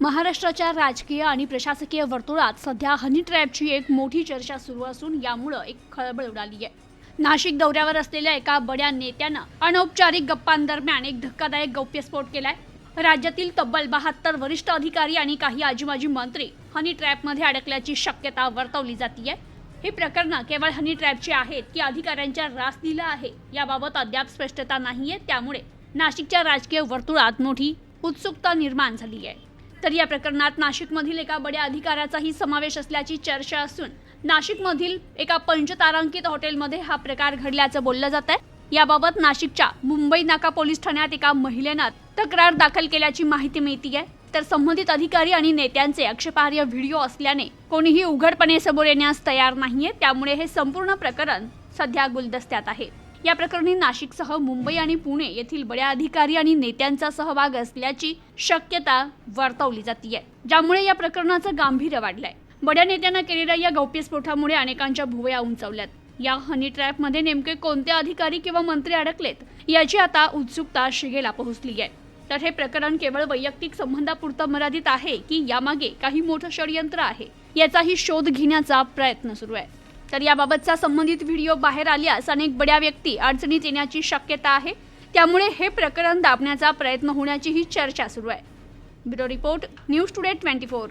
महाराष्ट्राच्या राजकीय आणि प्रशासकीय वर्तुळात सध्या हनी ट्रॅपची एक मोठी चर्चा सुरू असून यामुळे एक खळबळ उडाली आहे। नाशिक दौऱ्यावर असलेल्या एका बड्या नेत्यानं अनौपचारिक गप्पांदरम्यान एक धक्कादायक गौप्यस्फोट केलाय। राज्यातील तब्बल 72 वरिष्ठ अधिकारी आणि काही आजी-माजी मंत्री हनी ट्रॅपमध्ये अडकल्याची शक्यता वर्तवली जातीये। हे प्रकरण केवळ हनी ट्रॅपचे आहेत की अधिकाऱ्यांच्या रासलीला आहे याबाबत अद्याप स्पष्टता नाहीये। त्यामुळे नाशिकच्या राजकीय वर्तुळात मोठी उत्सुकता निर्माण झाली आहे। तर या प्रकरणात नाशिकमधील एका बड्या अधिकाऱ्याचाही समावेश असल्याची चर्चा असून नाशिकमधील एका पंचतारांकित हॉटेलमध्ये हा प्रकार घडल्याचं बोललं जात आहे। याबाबत नाशिकच्या मुंबई नाका पोलीस ठाण्यात एका महिलेनं तक्रार दाखल केल्याची माहिती मिळते आहे। तर संबंधित अधिकारी आणि नेत्यांचे आक्षेपार्ह व्हिडिओ असल्याने कोणीही उघडपणे समोर येण्यास तयार नाहीये। त्यामुळे हे संपूर्ण प्रकरण सध्या गुलदस्त्यात आहे। या प्रकरणी नाशिकसह मुंबई आणि पुणे येथील बड्या अधिकारी आणि नेत्यांचा सहभाग असल्याची शक्यता वर्तवली जाते, ज्यामुळे या प्रकरणाचं गांभीर्य वाढलंय। बड्या नेत्यांना केलेल्या या गौप्यस्फोटामुळे अनेकांच्या भुवया उंचावल्यात। या हनी ट्रॅपमध्ये नेमके कोणते अधिकारी किंवा मंत्री अडकलेत याची आता उत्सुकता शिगेला पोहोचली आहे। तर हे प्रकरण केवळ वैयक्तिक संबंधापुरतं मर्यादित आहे की यामागे काही मोठं षडयंत्र आहे याचाही शोध घेण्याचा प्रयत्न सुरू आहे। तर याबाबतचा संबंधित व्हिडिओ बाहेर आल्यास अनेक बड्या व्यक्ती अडचणीत येण्याची शक्यता आहे। त्यामुळे हे प्रकरण दाबण्याचा प्रयत्न होण्याची ही चर्चा सुरू आहे। Bureau report, news today 24।